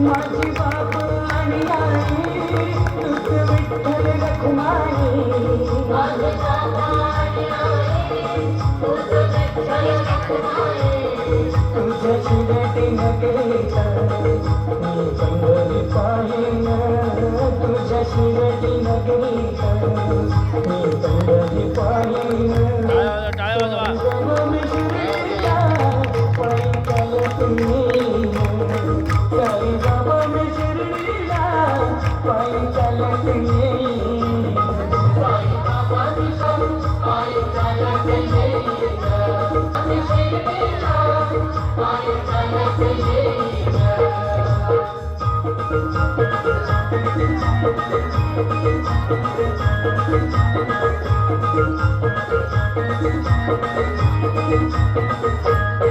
माझी बाप आणि आई तूच विठ्ठल रखुमाई तुझ्या शिरटी नगरीत मी पंढरी पाहिन तुझ्या शिरटी नगरीत मी पंढरी पाहिन Thank you.